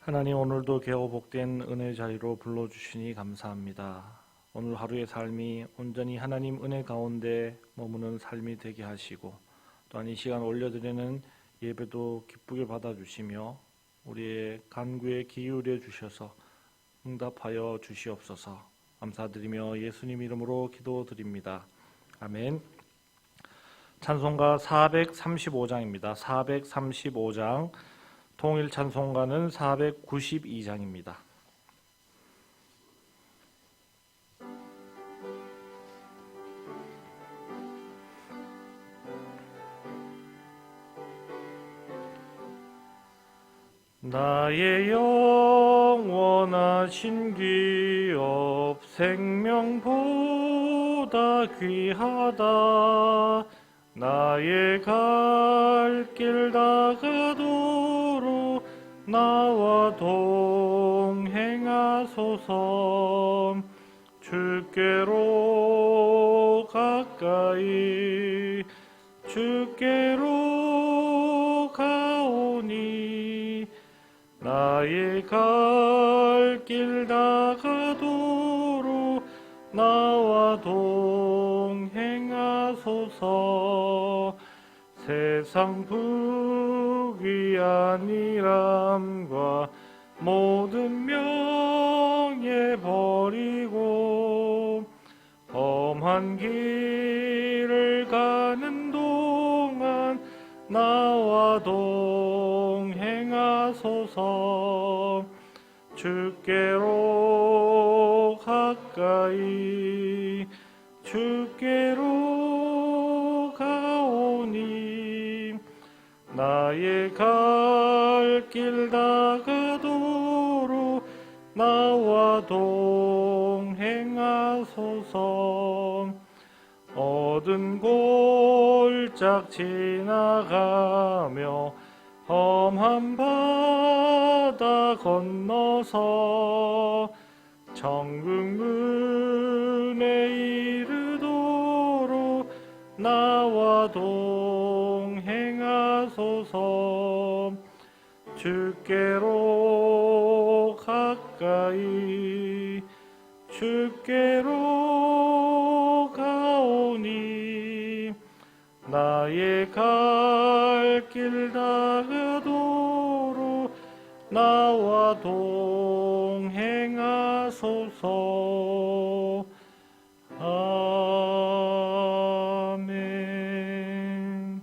하나님, 오늘도 겨우 복된 은혜 자리로 불러주시니 감사합니다. 오늘 하루의 삶이 온전히 하나님 은혜 가운데 머무는 삶이 되게 하시고, 또한 이 시간 올려드리는 예배도 기쁘게 받아주시며 우리의 간구에 기울여 주셔서 응답하여 주시옵소서. 감사드리며 예수님 이름으로 기도드립니다. 아멘. 찬송가 435장입니다. 435장, 통일 찬송가는 492장입니다. 나의 영원하신 기업 생명보다 귀하다. 나의 갈 길 다가도록 나와 동행하소서. 주께로 가까이 주께로 가오니 나의 갈 길 다가도록 나와 동행하소서. 세상 부귀한 일함과 모든 명예 버리고 험한 길을 가는 동안 나와 동행하소서. 주께로 가까이 주께로 가오니 나의 갈 길 다가도록 나와 동행하소서. 어두운 골짝 지나가며 험한 바다 건너서 천국 문에 이르도록 나와 동행하소서. 주께로 가까이 주께로 가오니 나의 갈 길 다가도록 나와 동행하소서. 아멘.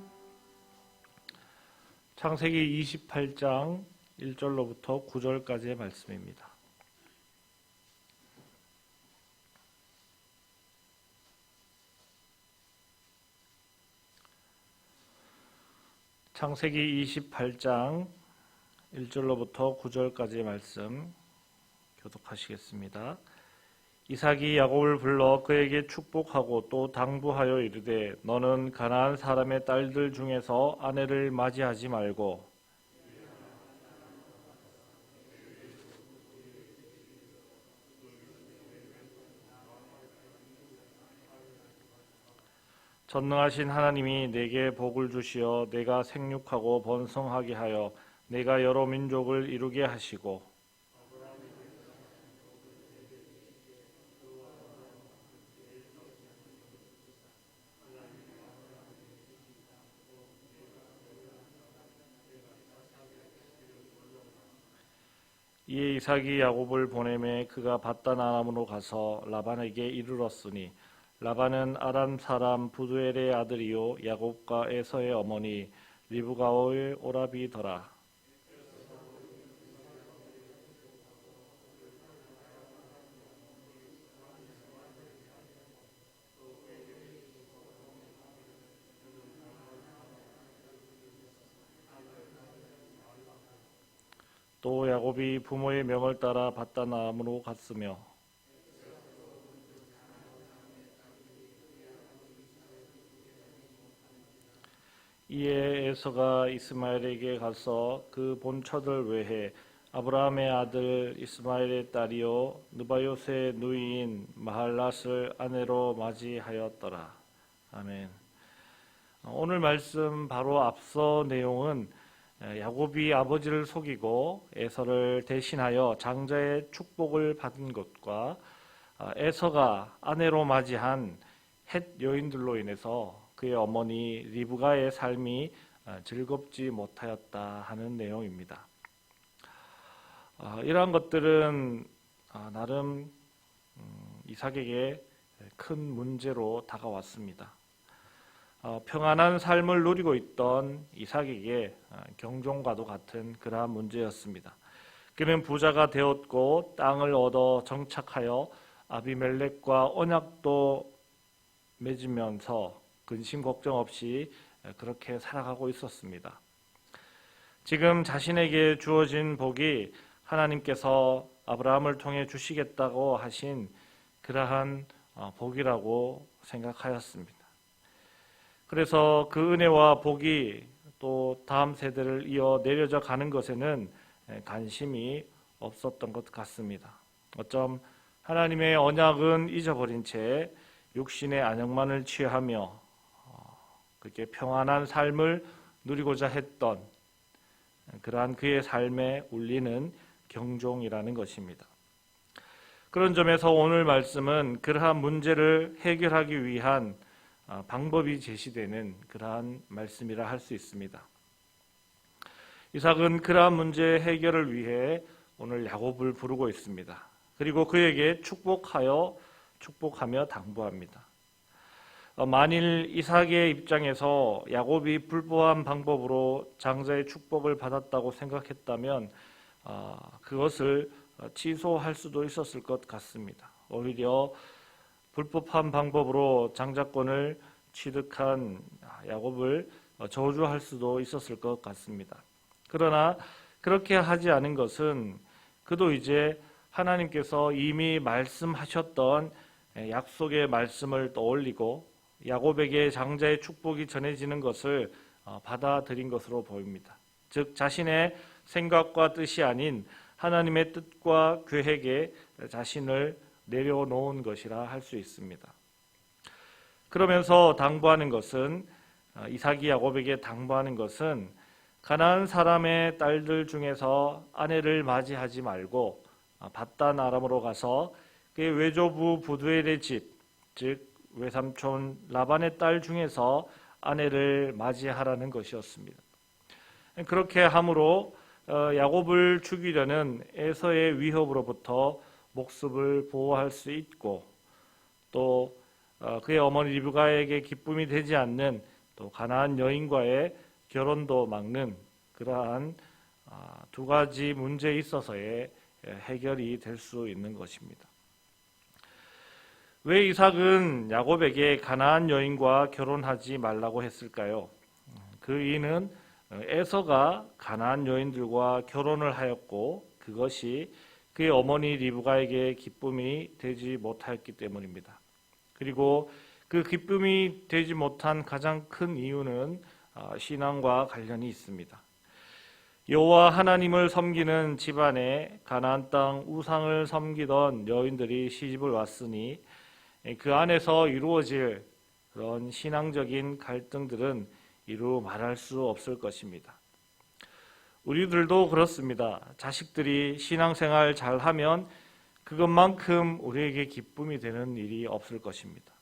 창세기 28장 1절로부터 9절까지의 말씀입니다. 창세기 28장 1절로부터 9절까지의 말씀 교독하시겠습니다. 이삭이 야곱을 불러 그에게 축복하고 또 당부하여 이르되 너는 가나안 사람의 딸들 중에서 아내를 맞이하지 말고 전능하신 하나님이 내게 복을 주시어 내가 생육하고 번성하게 하여 내가 여러 민족을 이루게 하시고 이에 이삭이 야곱을 보내매 그가 밧단 아람으로 가서 라반에게 이르렀으니 라반은 아람 사람 부두엘의 아들이요 야곱과 에서의 어머니 리브가오의 오라비더라. 또 야곱이 부모의 명을 따라 밧단 아람으로 갔으며 이에 에서가 이스마엘에게 가서 그 본처들 외에 아브라함의 아들 이스마엘의 딸이요 느바요스의 누이인 마할랏을 아내로 맞이하였더라. 아멘. 오늘 말씀 바로 앞서 내용은 야곱이 아버지를 속이고 에서를 대신하여 장자의 축복을 받은 것과 에서가 아내로 맞이한 헷 여인들로 인해서 그의 어머니 리브가의 삶이 즐겁지 못하였다 하는 내용입니다. 이러한 것들은 나름 이삭에게 큰 문제로 다가왔습니다. 평안한 삶을 누리고 있던 이삭에게 경종과도 같은 그러한 문제였습니다. 그는 부자가 되었고 땅을 얻어 정착하여 아비멜렉과 언약도 맺으면서 근심 걱정 없이 그렇게 살아가고 있었습니다. 지금 자신에게 주어진 복이 하나님께서 아브라함을 통해 주시겠다고 하신 그러한 복이라고 생각하였습니다. 그래서 그 은혜와 복이 또 다음 세대를 이어 내려져 가는 것에는 관심이 없었던 것 같습니다. 어쩜 하나님의 언약은 잊어버린 채 육신의 안역만을 취하며 그렇게 평안한 삶을 누리고자 했던 그러한 그의 삶에 울리는 경종이라는 것입니다. 그런 점에서 오늘 말씀은 그러한 문제를 해결하기 위한 방법이 제시되는 그러한 말씀이라 할 수 있습니다. 이삭은 그러한 문제 해결을 위해 오늘 야곱을 부르고 있습니다. 그리고 그에게 축복하며 당부합니다. 만일 이삭의 입장에서 야곱이 불법한 방법으로 장자의 축복을 받았다고 생각했다면 그것을 취소할 수도 있었을 것 같습니다. 오히려 불법한 방법으로 장자권을 취득한 야곱을 저주할 수도 있었을 것 같습니다. 그러나 그렇게 하지 않은 것은 그도 이제 하나님께서 이미 말씀하셨던 약속의 말씀을 떠올리고 야곱에게 장자의 축복이 전해지는 것을 받아들인 것으로 보입니다. 즉 자신의 생각과 뜻이 아닌 하나님의 뜻과 계획에 자신을 내려놓은 것이라 할 수 있습니다. 그러면서 당부하는 것은 이삭이 야곱에게 당부하는 것은 가나안 사람의 딸들 중에서 아내를 맞이하지 말고 밧단 아람으로 가서 그의 외조부 부두엘의 집, 즉 외삼촌 라반의 딸 중에서 아내를 맞이하라는 것이었습니다. 그렇게 함으로 야곱을 죽이려는 에서의 위협으로부터 목숨을 보호할 수 있고 또 그의 어머니 리브가에게 기쁨이 되지 않는 또 가나안 여인과의 결혼도 막는 그러한 두 가지 문제에 있어서의 해결이 될 수 있는 것입니다. 왜 이삭은 야곱에게 가나안 여인과 결혼하지 말라고 했을까요? 그 이유는 에서가 가나안 여인들과 결혼을 하였고 그것이 그의 어머니 리브가에게 기쁨이 되지 못하였기 때문입니다. 그리고 그 기쁨이 되지 못한 가장 큰 이유는 신앙과 관련이 있습니다. 여호와 하나님을 섬기는 집안에 가나안 땅 우상을 섬기던 여인들이 시집을 왔으니 그 안에서 이루어질 그런 신앙적인 갈등들은 이루 말할 수 없을 것입니다. 우리들도 그렇습니다. 자식들이 신앙생활 잘하면 그것만큼 우리에게 기쁨이 되는 일이 없을 것입니다.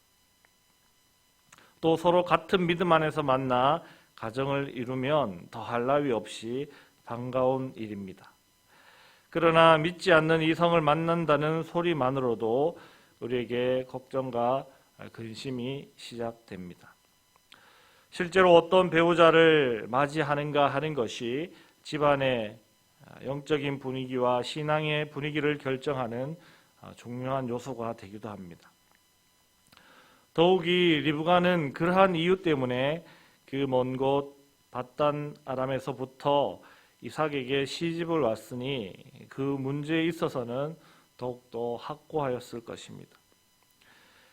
또 서로 같은 믿음 안에서 만나 가정을 이루면 더할 나위 없이 반가운 일입니다. 그러나 믿지 않는 이성을 만난다는 소리만으로도 우리에게 걱정과 근심이 시작됩니다. 실제로 어떤 배우자를 맞이하는가 하는 것이 집안의 영적인 분위기와 신앙의 분위기를 결정하는 중요한 요소가 되기도 합니다. 더욱이 리브가는 그러한 이유 때문에 그 먼 곳 밧단 아람에서부터 이삭에게 시집을 왔으니 그 문제에 있어서는 더욱더 확고하였을 것입니다.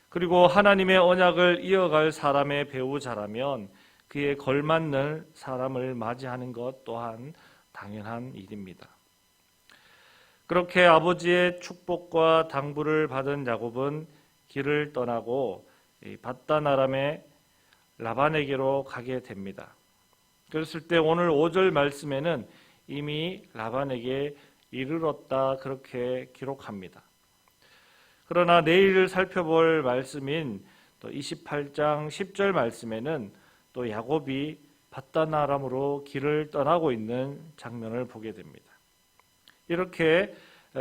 그리고 하나님의 언약을 이어갈 사람의 배우자라면 그에 걸맞는 사람을 맞이하는 것 또한 당연한 일입니다. 그렇게 아버지의 축복과 당부를 받은 야곱은 길을 떠나고 밧단 아람의 라반에게로 가게 됩니다. 그랬을 때 오늘 5절 말씀에는 이미 라반에게 이르렀다 그렇게 기록합니다. 그러나 내일 살펴볼 말씀인 또 28장 10절 말씀에는 또 야곱이 밧단 아람으로 길을 떠나고 있는 장면을 보게 됩니다. 이렇게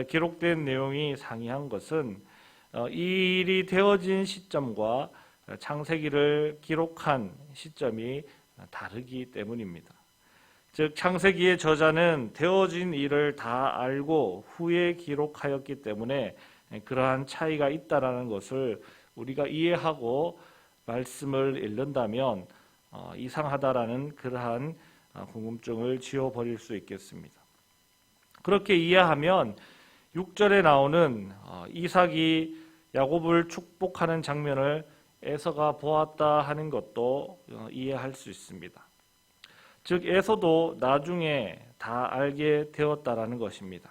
기록된 내용이 상이한 것은 이 일이 되어진 시점과 창세기를 기록한 시점이 다르기 때문입니다. 즉 창세기의 저자는 되어진 일을 다 알고 후에 기록하였기 때문에 그러한 차이가 있다라는 것을 우리가 이해하고 말씀을 읽는다면 이상하다라는 그러한 궁금증을 지워버릴 수 있겠습니다. 그렇게 이해하면 6절에 나오는 이삭이 야곱을 축복하는 장면을 에서가 보았다 하는 것도 이해할 수 있습니다. 즉 에서도 나중에 다 알게 되었다라는 것입니다.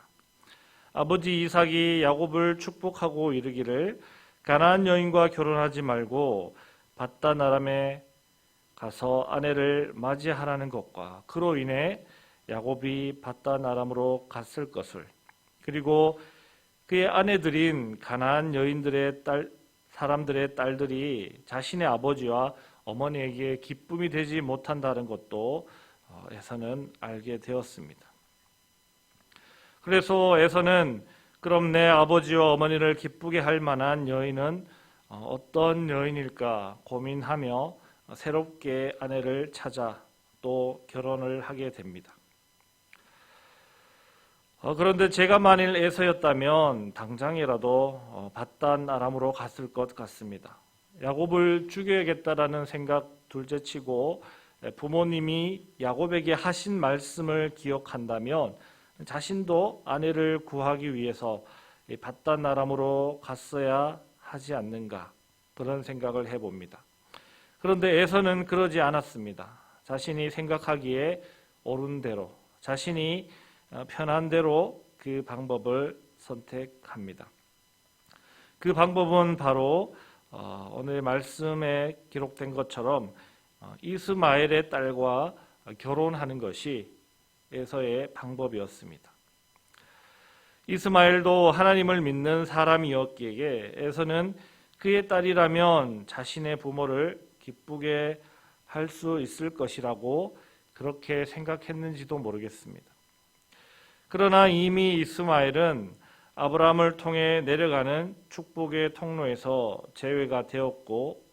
아버지 이삭이 야곱을 축복하고 이르기를 가나안 여인과 결혼하지 말고 밧단 아람에 가서 아내를 맞이하라는 것과 그로 인해 야곱이 밧단 아람으로 갔을 것을, 그리고 그의 아내들인 가나안 여인들의 사람들의 딸들이 자신의 아버지와 어머니에게 기쁨이 되지 못한다는 것도 에서는 알게 되었습니다. 그래서 에서는 그럼 내 아버지와 어머니를 기쁘게 할 만한 여인은 어떤 여인일까 고민하며 새롭게 아내를 찾아 또 결혼을 하게 됩니다. 그런데 제가 만일 에서였다면 당장이라도 밧단 아람으로 갔을 것 같습니다. 야곱을 죽여야겠다라는 생각 둘째치고 부모님이 야곱에게 하신 말씀을 기억한다면 자신도 아내를 구하기 위해서 밧단 아람으로 갔어야 하지 않는가, 그런 생각을 해봅니다. 그런데 에서는 그러지 않았습니다. 자신이 생각하기에 옳은 대로, 자신이 편한 대로 그 방법을 선택합니다. 그 방법은 바로 오늘 말씀에 기록된 것처럼 이스마엘의 딸과 결혼하는 것이 에서의 방법이었습니다. 이스마엘도 하나님을 믿는 사람이었기에 에서는 그의 딸이라면 자신의 부모를 기쁘게 할 수 있을 것이라고 그렇게 생각했는지도 모르겠습니다. 그러나 이미 이스마엘은 아브라함을 통해 내려가는 축복의 통로에서 제외가 되었고,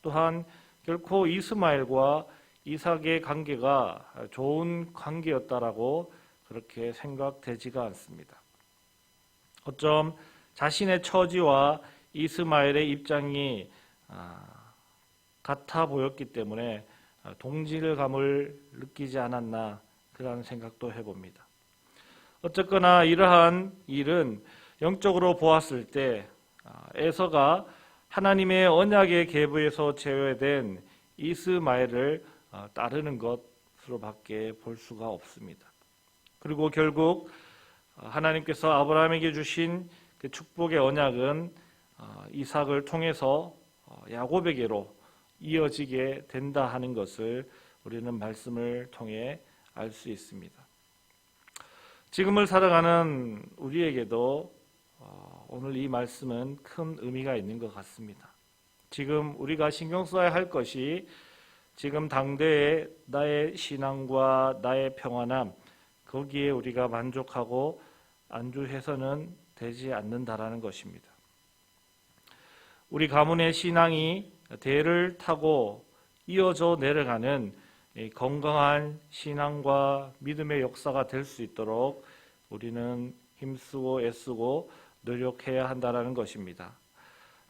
또한 결코 이스마엘과 이삭의 관계가 좋은 관계였다라고 그렇게 생각되지가 않습니다. 어쩜 자신의 처지와 이스마엘의 입장이 같아 보였기 때문에 동질감을 느끼지 않았나, 그런 생각도 해봅니다. 어쨌거나 이러한 일은 영적으로 보았을 때 에서가 하나님의 언약의 계보에서 제외된 이스마엘을 따르는 것으로밖에 볼 수가 없습니다. 그리고 결국 하나님께서 아브라함에게 주신 그 축복의 언약은 이삭을 통해서 야곱에게로 이어지게 된다 하는 것을 우리는 말씀을 통해 알 수 있습니다. 지금을 살아가는 우리에게도 오늘 이 말씀은 큰 의미가 있는 것 같습니다. 지금 우리가 신경 써야 할 것이 지금 당대의 나의 신앙과 나의 평안함, 거기에 우리가 만족하고 안주해서는 되지 않는다라는 것입니다. 우리 가문의 신앙이 대를 타고 이어져 내려가는 건강한 신앙과 믿음의 역사가 될 수 있도록 우리는 힘쓰고 애쓰고 노력해야 한다는 것입니다.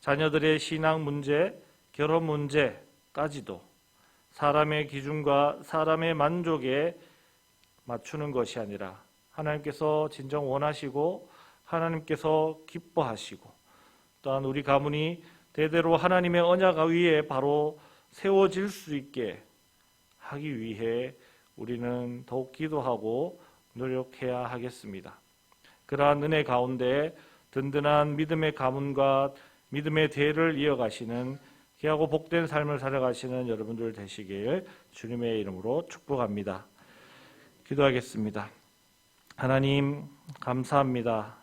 자녀들의 신앙 문제, 결혼 문제까지도 사람의 기준과 사람의 만족에 맞추는 것이 아니라 하나님께서 진정 원하시고 하나님께서 기뻐하시고, 또한 우리 가문이 대대로 하나님의 언약 위에 바로 세워질 수 있게 하기 위해 우리는 더욱 기도하고 노력해야 하겠습니다. 그러한 은혜 가운데 든든한 믿음의 가문과 믿음의 대를 이어가시는 귀하고 복된 삶을 살아가시는 여러분들 되시길 주님의 이름으로 축복합니다. 기도하겠습니다. 하나님 감사합니다.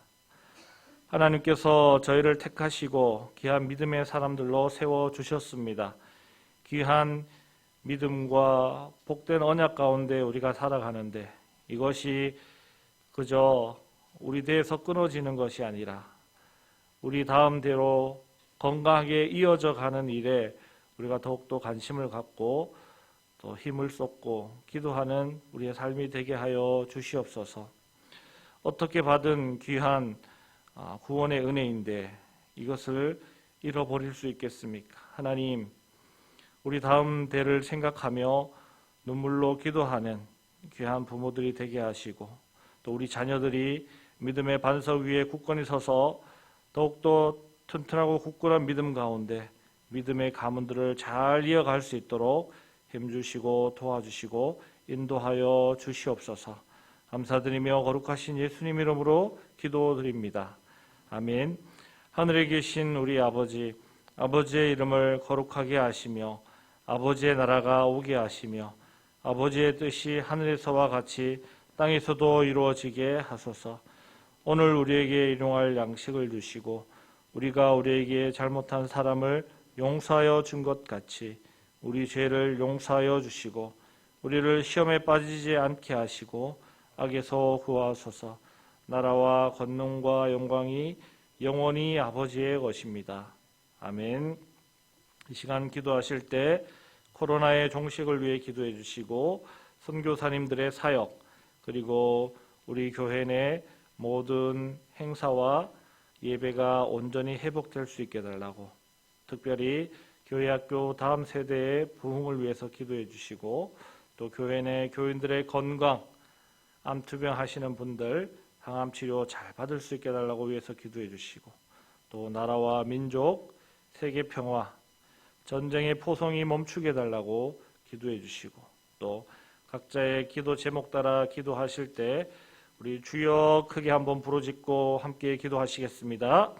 하나님께서 저희를 택하시고 귀한 믿음의 사람들로 세워주셨습니다. 귀한 믿음과 복된 언약 가운데 우리가 살아가는데 이것이 그저 우리 대에서 끊어지는 것이 아니라 우리 다음대로 건강하게 이어져 가는 일에 우리가 더욱더 관심을 갖고 또 힘을 쏟고 기도하는 우리의 삶이 되게 하여 주시옵소서. 어떻게 받은 귀한 구원의 은혜인데 이것을 잃어버릴 수 있겠습니까? 하나님, 우리 다음 대를 생각하며 눈물로 기도하는 귀한 부모들이 되게 하시고 또 우리 자녀들이 믿음의 반석 위에 굳건히 서서 더욱더 튼튼하고 굳건한 믿음 가운데 믿음의 가문들을 잘 이어갈 수 있도록 힘주시고 도와주시고 인도하여 주시옵소서. 감사드리며 거룩하신 예수님 이름으로 기도드립니다. 아멘. 하늘에 계신 우리 아버지, 아버지의 이름을 거룩하게 하시며 아버지의 나라가 오게 하시며 아버지의 뜻이 하늘에서와 같이 땅에서도 이루어지게 하소서. 오늘 우리에게 일용할 양식을 주시고 우리가 우리에게 잘못한 사람을 용서하여 준 것 같이 우리 죄를 용서하여 주시고 우리를 시험에 빠지지 않게 하시고 악에서 구하소서. 나라와 권능과 영광이 영원히 아버지의 것입니다. 아멘. 이 시간 기도하실 때 코로나의 종식을 위해 기도해 주시고 선교사님들의 사역 그리고 우리 교회 내 모든 행사와 예배가 온전히 회복될 수 있게 해달라고 특별히 교회 학교 다음 세대의 부흥을 위해서 기도해 주시고 또 교회 내 교인들의 건강, 암투병 하시는 분들 항암 치료 잘 받을 수 있게 해달라고 위해서 기도해 주시고 또 나라와 민족, 세계 평화, 전쟁의 포성이 멈추게 해달라고 기도해 주시고 또 각자의 기도 제목 따라 기도하실 때 우리 주여 크게 한번 부르짖고 함께 기도하시겠습니다.